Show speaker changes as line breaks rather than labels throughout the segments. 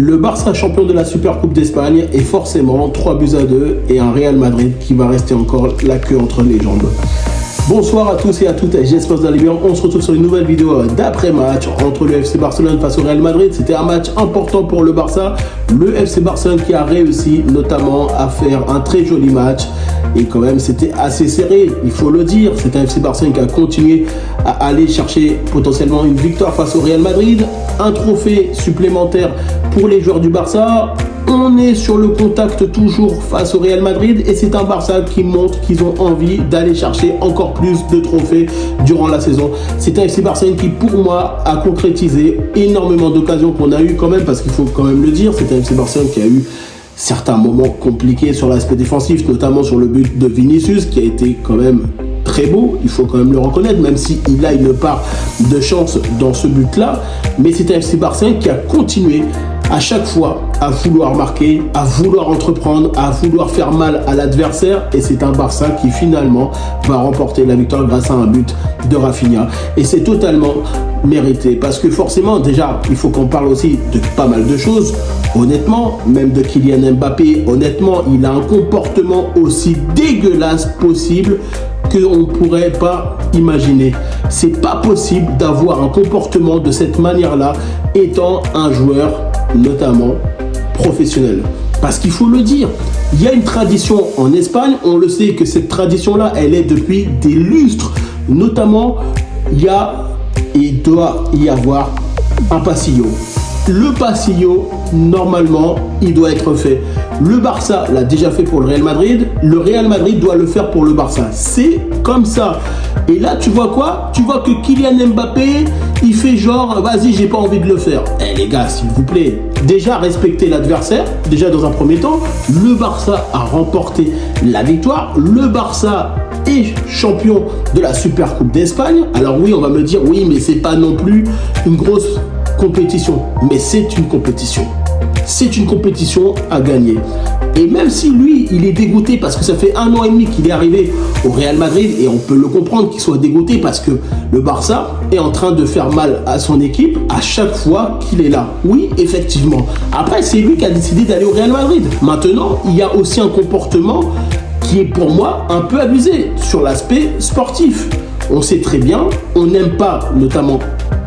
Le Barça champion de la Supercoupe d'Espagne est forcément 3-2 et un Real Madrid qui va rester encore la queue entre les jambes. Bonsoir à tous et à toutes, j'espère que vous allez bien. On se retrouve sur une nouvelle vidéo d'après-match entre le FC Barcelone face au Real Madrid. C'était un match important pour le Barça. Le FC Barcelone qui a réussi notamment à faire un très joli match. Et quand même, c'était assez serré, il faut le dire. C'est un FC Barcelone qui a continué à aller chercher potentiellement une victoire face au Real Madrid. Un trophée supplémentaire pour les joueurs du Barça. On est sur le contact toujours face au Real Madrid et c'est un Barça qui montre qu'ils ont envie d'aller chercher encore plus de trophées durant la saison. C'est un FC Barcelone qui, pour moi, a concrétisé énormément d'occasions qu'on a eu quand même, parce qu'il faut quand même le dire, c'est un FC Barcelone qui a eu certains moments compliqués sur l'aspect défensif, notamment sur le but de Vinicius qui a été quand même très beau, il faut quand même le reconnaître, même s'il a une part de chance dans ce but-là. Mais c'est un FC Barcelone qui a continué à chaque fois à vouloir marquer, à vouloir entreprendre, à vouloir faire mal à l'adversaire. Et c'est un Barça qui finalement va remporter la victoire grâce à un but de Rafinha. Et c'est totalement mérité parce que forcément, déjà, il faut qu'on parle aussi de pas mal de choses. Honnêtement, même de Kylian Mbappé, honnêtement, il a un comportement aussi dégueulasse possible qu'on ne pourrait pas imaginer. C'est pas possible d'avoir un comportement de cette manière-là étant un joueur notamment professionnel. Parce qu'il faut le dire, il y a une tradition en Espagne, on le sait que cette tradition-là, elle est depuis des lustres. Notamment, il doit y avoir un passillo. Le passillo, normalement, il doit être fait. Le Barça l'a déjà fait pour le Real Madrid. Le Real Madrid doit le faire pour le Barça. C'est comme ça. Et là, tu vois quoi? Tu vois que Kylian Mbappé, il fait genre, vas-y, j'ai pas envie de le faire. Eh les gars, s'il vous plaît, déjà respectez l'adversaire. Déjà dans un premier temps, le Barça a remporté la victoire. Le Barça est champion de la Supercoupe d'Espagne. Alors oui, on va me dire, oui, mais c'est pas non plus une grosse compétition. Mais c'est une compétition. C'est une compétition à gagner. Et même si lui, il est dégoûté parce que ça fait 1 an et demi qu'il est arrivé au Real Madrid, et on peut le comprendre qu'il soit dégoûté parce que le Barça est en train de faire mal à son équipe à chaque fois qu'il est là. Oui, effectivement. Après, c'est lui qui a décidé d'aller au Real Madrid. Maintenant, il y a aussi un comportement qui est pour moi un peu abusé sur l'aspect sportif. On sait très bien, on n'aime pas notamment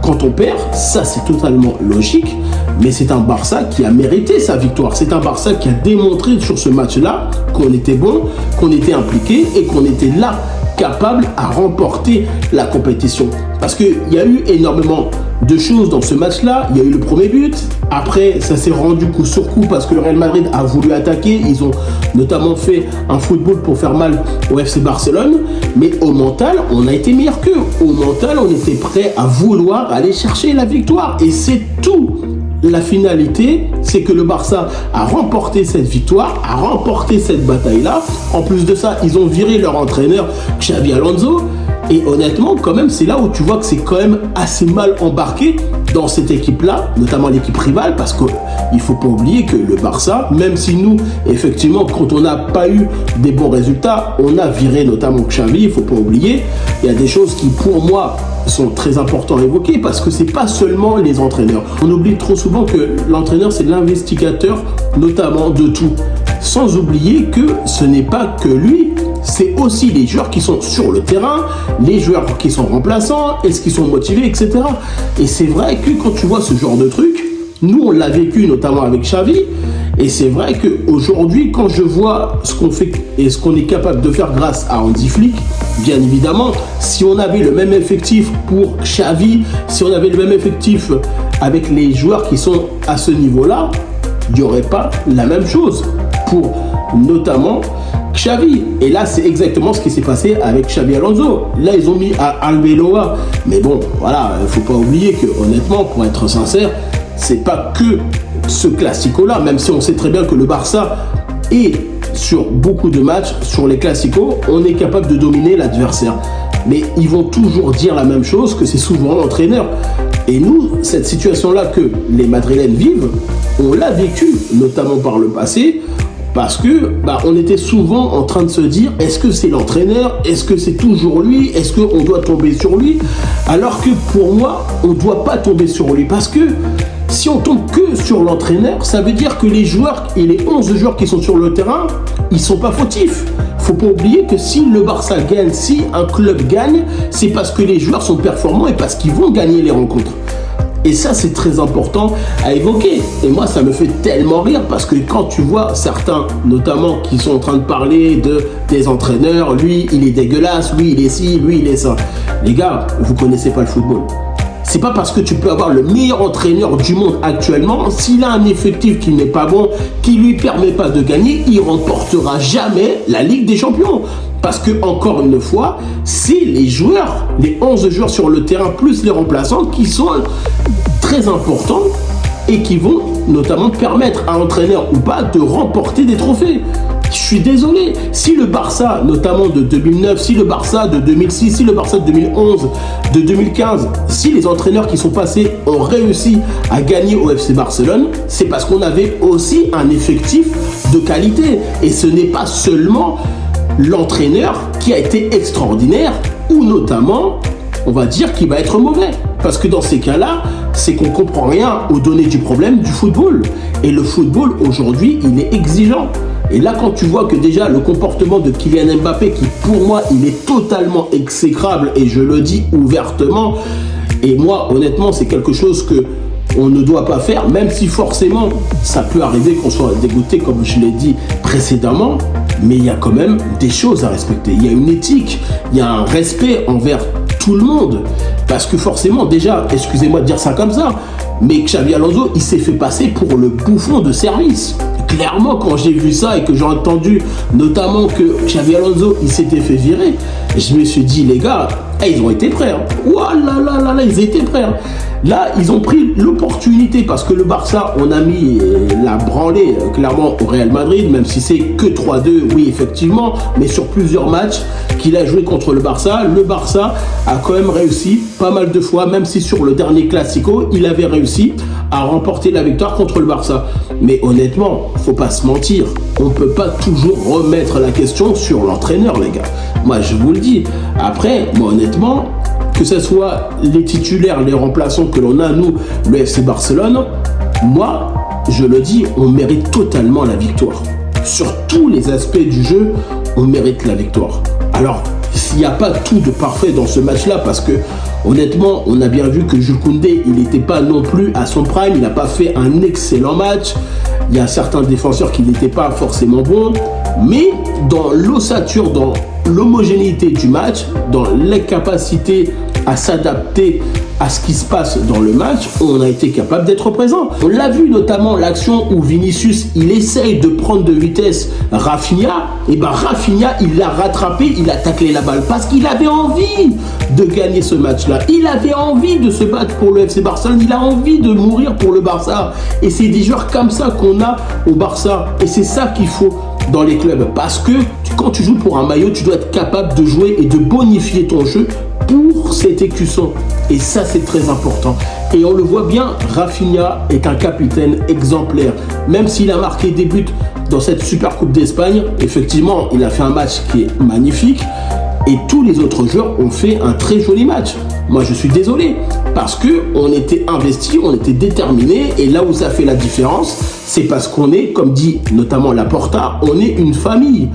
quand on perd, ça c'est totalement logique, mais c'est un Barça qui a mérité sa victoire. C'est un Barça qui a démontré sur ce match-là qu'on était bon, qu'on était impliqué et qu'on était là, capable à remporter la compétition. Parce qu'il y a eu énormément de choses dans ce match-là. Il y a eu le premier but. Après, ça s'est rendu coup sur coup parce que le Real Madrid a voulu attaquer. Ils ont notamment fait un football pour faire mal au FC Barcelone. Mais au mental, on a été meilleur qu'eux. Au mental, on était prêt à vouloir aller chercher la victoire. Et c'est tout. La finalité, c'est que le Barça a remporté cette victoire, a remporté cette bataille-là. En plus de ça, ils ont viré leur entraîneur, Xabi Alonso. Et honnêtement, quand même, c'est là où tu vois que c'est quand même assez mal embarqué dans cette équipe-là, notamment l'équipe rivale, parce qu'il ne faut pas oublier que le Barça, même si nous, effectivement, quand on n'a pas eu des bons résultats, on a viré notamment Xavi, il ne faut pas oublier, il y a des choses qui, pour moi, sont très importantes à évoquer, parce que ce n'est pas seulement les entraîneurs. On oublie trop souvent que l'entraîneur, c'est l'investigateur, notamment de tout. Sans oublier que ce n'est pas que lui, c'est aussi les joueurs qui sont sur le terrain, les joueurs qui sont remplaçants, est-ce qu'ils sont motivés, etc. Et c'est vrai que quand tu vois ce genre de truc, nous on l'a vécu notamment avec Xavi, et c'est vrai qu'aujourd'hui quand je vois ce qu'on fait et ce qu'on est capable de faire grâce à Hansi Flick, bien évidemment, si on avait le même effectif pour Xavi, si on avait le même effectif avec les joueurs qui sont à ce niveau-là, il n'y aurait pas la même chose pour notamment Xavi. Et là, c'est exactement ce qui s'est passé avec Xabi Alonso. Là, ils ont mis à Arbeloa. Mais bon, voilà, il ne faut pas oublier que, honnêtement, pour être sincère, c'est pas que ce classico-là, même si on sait très bien que le Barça est sur beaucoup de matchs, sur les classicos, on est capable de dominer l'adversaire. Mais ils vont toujours dire la même chose, que c'est souvent l'entraîneur. Et nous, cette situation-là que les Madrilènes vivent, on l'a vécu, notamment par le passé, parce que on était souvent en train de se dire, est-ce que c'est l'entraîneur? Est-ce que c'est toujours lui? Est-ce qu'on doit tomber sur lui? Alors que pour moi, on ne doit pas tomber sur lui, parce que Si on tombe que sur l'entraîneur, ça veut dire que les joueurs et les 11 joueurs qui sont sur le terrain, ils sont pas fautifs. Faut pas oublier que si le Barça gagne, si un club gagne, c'est parce que les joueurs sont performants et parce qu'ils vont gagner les rencontres. Et ça, c'est très important à évoquer. Et moi, ça me fait tellement rire parce que quand tu vois certains, notamment, qui sont en train de parler des entraîneurs, lui, il est dégueulasse, lui, il est ci, lui, il est ça. Les gars, vous connaissez pas le football. C'est pas parce que tu peux avoir le meilleur entraîneur du monde actuellement, s'il a un effectif qui n'est pas bon, qui lui permet pas de gagner, il remportera jamais la Ligue des Champions. Parce que, encore une fois, c'est les joueurs, les 11 joueurs sur le terrain, plus les remplaçants, qui sont très importants et qui vont notamment permettre à l'entraîneur ou pas de remporter des trophées. Je suis désolé, si le Barça, notamment de 2009, si le Barça de 2006, si le Barça de 2011, de 2015, si les entraîneurs qui sont passés ont réussi à gagner au FC Barcelone, c'est parce qu'on avait aussi un effectif de qualité. Et ce n'est pas seulement l'entraîneur qui a été extraordinaire ou notamment, on va dire, qui va être mauvais. Parce que dans ces cas-là, c'est qu'on ne comprend rien aux données du problème du football. Et le football, aujourd'hui, il est exigeant. Et là, quand tu vois que déjà le comportement de Kylian Mbappé, qui pour moi, il est totalement exécrable, et je le dis ouvertement, et moi, honnêtement, c'est quelque chose que on ne doit pas faire, même si forcément, ça peut arriver qu'on soit dégoûté, comme je l'ai dit précédemment, mais il y a quand même des choses à respecter. Il y a une éthique, il y a un respect envers tout le monde. Parce que forcément, déjà, excusez-moi de dire ça comme ça, mais Xabi Alonso, il s'est fait passer pour le bouffon de service. Clairement, quand j'ai vu ça et que j'ai entendu notamment que Xabi Alonso, il s'était fait virer, je me suis dit, les gars, ils ont été prêts. Hein. Ouah là là là là, ils étaient prêts. Hein. Là, ils ont pris l'opportunité parce que le Barça, on a mis la branlée clairement au Real Madrid, même si c'est que 3-2, oui, effectivement, mais sur plusieurs matchs qu'il a joué contre le Barça a quand même réussi pas mal de fois, même si sur le dernier Classico, il avait réussi à remporter la victoire contre le Barça. Mais honnêtement, faut pas se mentir, on peut pas toujours remettre la question sur l'entraîneur, les gars. Moi, je vous le dis. Après, moi, honnêtement, que ce soit les titulaires, les remplaçants que l'on a, nous, le FC Barcelone, moi, je le dis, on mérite totalement la victoire. Sur tous les aspects du jeu, on mérite la victoire. Alors, s'il n'y a pas tout de parfait dans ce match-là, parce que, honnêtement, on a bien vu que Jules Koundé, il n'était pas non plus à son prime, il n'a pas fait un excellent match. Il y a certains défenseurs qui n'étaient pas forcément bons, mais dans l'ossature, dans l'homogénéité du match, dans l'incapacité à s'adapter à ce qui se passe dans le match, on a été capable d'être présent. On l'a vu notamment l'action où Vinicius, il essaye de prendre de vitesse Rafinha, et ben Rafinha, il l'a rattrapé, il a taclé la balle parce qu'il avait envie de gagner ce match-là. Il avait envie de se battre pour le FC Barcelone, il a envie de mourir pour le Barça. Et c'est des joueurs comme ça qu'on a au Barça. Et c'est ça qu'il faut dans les clubs. Parce que quand tu joues pour un maillot, tu dois être capable de jouer et de bonifier ton jeu pour cet écusson. Et ça, c'est très important. Et on le voit bien, Rafinha est un capitaine exemplaire. Même s'il a marqué des buts dans cette Super Coupe d'Espagne, effectivement, il a fait un match qui est magnifique. Et tous les autres joueurs ont fait un très joli match. Moi, je suis désolé, parce qu'on était investis, on était déterminés, et là où ça fait la différence, c'est parce qu'on est, comme dit notamment Laporta, on est une famille.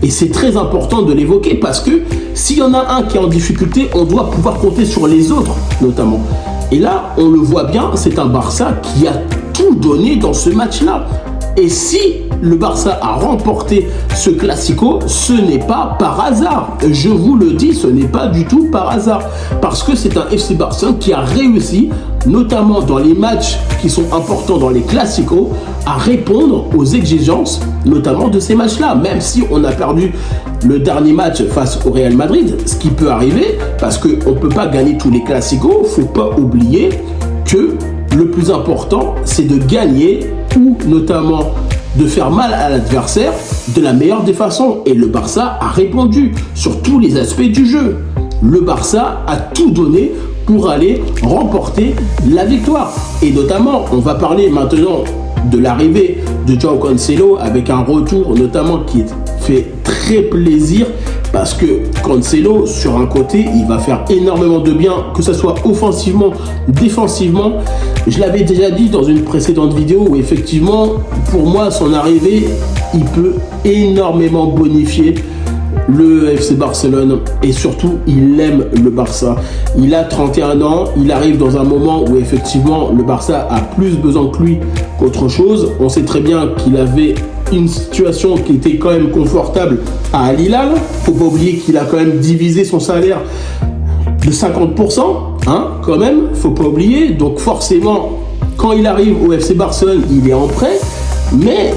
Et c'est très important de l'évoquer, parce que s'il y en a un qui est en difficulté, on doit pouvoir compter sur les autres, notamment. Et là, on le voit bien, c'est un Barça qui a tout donné dans ce match-là. Et si le Barça a remporté ce Classico, ce n'est pas par hasard. Je vous le dis, ce n'est pas du tout par hasard. Parce que c'est un FC Barcelone qui a réussi, notamment dans les matchs qui sont importants dans les Classicos, à répondre aux exigences, notamment de ces matchs-là. Même si on a perdu le dernier match face au Real Madrid, ce qui peut arriver, parce qu'on ne peut pas gagner tous les Classicos, il ne faut pas oublier que le plus important, c'est de gagner ou notamment de faire mal à l'adversaire de la meilleure des façons. Et le Barça a répondu sur tous les aspects du jeu. Le Barça a tout donné pour aller remporter la victoire. Et notamment, on va parler maintenant de l'arrivée de João Cancelo avec un retour notamment qui fait très plaisir Parce que Cancelo, sur un côté, il va faire énormément de bien, que ce soit offensivement, défensivement. Je l'avais déjà dit dans une précédente vidéo où effectivement, pour moi, son arrivée, il peut énormément bonifier le FC Barcelone et surtout il aime le Barça. Il a 31 ans, il arrive dans un moment où effectivement le Barça a plus besoin que lui qu'autre chose. On sait très bien qu'il avait une situation qui était quand même confortable à Al Hilal. Faut pas oublier qu'il a quand même divisé son salaire de 50%, hein, quand même, faut pas oublier. Donc forcément, quand il arrive au FC Barcelone, il est en prêt, mais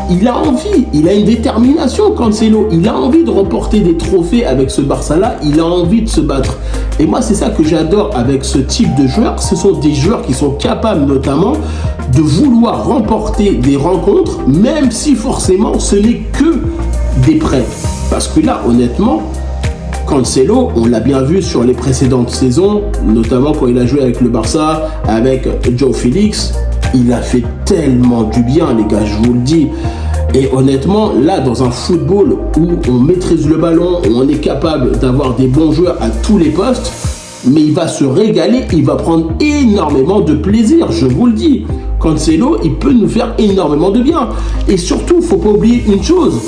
il a envie, il a une détermination, Cancelo. Il a envie de remporter des trophées avec ce Barça-là. Il a envie de se battre. Et moi, c'est ça que j'adore avec ce type de joueurs. Ce sont des joueurs qui sont capables, notamment, de vouloir remporter des rencontres, même si forcément, ce n'est que des prêts. Parce que là, honnêtement, Cancelo, on l'a bien vu sur les précédentes saisons, notamment quand il a joué avec le Barça, avec João Félix. Il a fait tellement du bien, les gars, je vous le dis. Et honnêtement, là, dans un football où on maîtrise le ballon, où on est capable d'avoir des bons joueurs à tous les postes, mais il va se régaler, il va prendre énormément de plaisir, je vous le dis. Cancelo, il peut nous faire énormément de bien. Et surtout, il ne faut pas oublier une chose.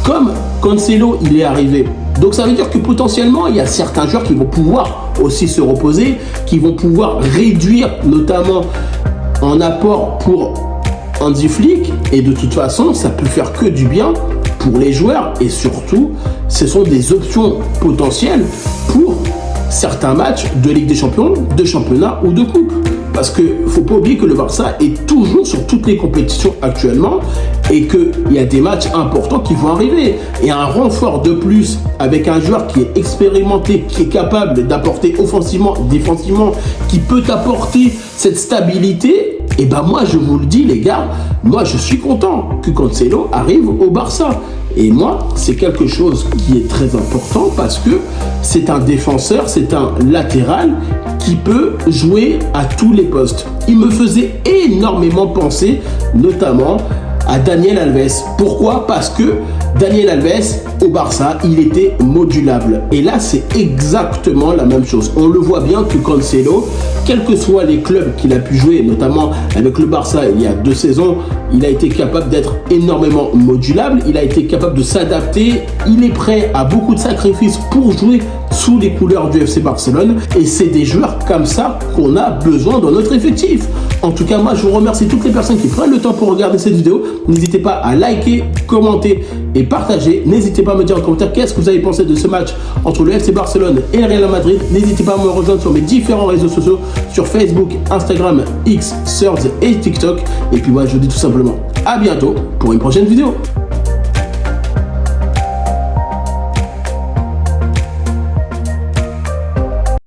Comme Cancelo, il est arrivé. Donc ça veut dire que potentiellement, il y a certains joueurs qui vont pouvoir aussi se reposer, qui vont pouvoir réduire notamment en apport pour Hansi Flick, et de toute façon, ça peut faire que du bien pour les joueurs, et surtout, ce sont des options potentielles pour certains matchs de Ligue des Champions, de championnat ou de coupe. Parce qu'il ne faut pas oublier que le Barça est toujours sur toutes les compétitions actuellement et qu'il y a des matchs importants qui vont arriver. Et un renfort de plus avec un joueur qui est expérimenté, qui est capable d'apporter offensivement, défensivement, qui peut apporter cette stabilité, et ben moi je vous le dis les gars, moi je suis content que Cancelo arrive au Barça. Et moi, c'est quelque chose qui est très important parce que c'est un défenseur, c'est un latéral qui peut jouer à tous les postes. Il me faisait énormément penser, notamment à Daniel Alves. Pourquoi? Parce que Daniel Alves, au Barça, il était modulable. Et là, c'est exactement la même chose. On le voit bien que Cancelo, quels que soient les clubs qu'il a pu jouer, notamment avec le Barça il y a 2 saisons, il a été capable d'être énormément modulable, il a été capable de s'adapter, il est prêt à beaucoup de sacrifices pour jouer sous les couleurs du FC Barcelone, et c'est des joueurs comme ça qu'on a besoin dans notre effectif. En tout cas, moi je vous remercie toutes les personnes qui prennent le temps pour regarder cette vidéo. N'hésitez pas à liker, commenter et partager. N'hésitez pas à me dire en commentaire qu'est-ce que vous avez pensé de ce match entre le FC Barcelone et le Real Madrid. N'hésitez pas à me rejoindre sur mes différents réseaux sociaux, sur Facebook, Instagram, X, Threads et TikTok. Et puis moi je vous dis tout simplement à bientôt pour une prochaine vidéo.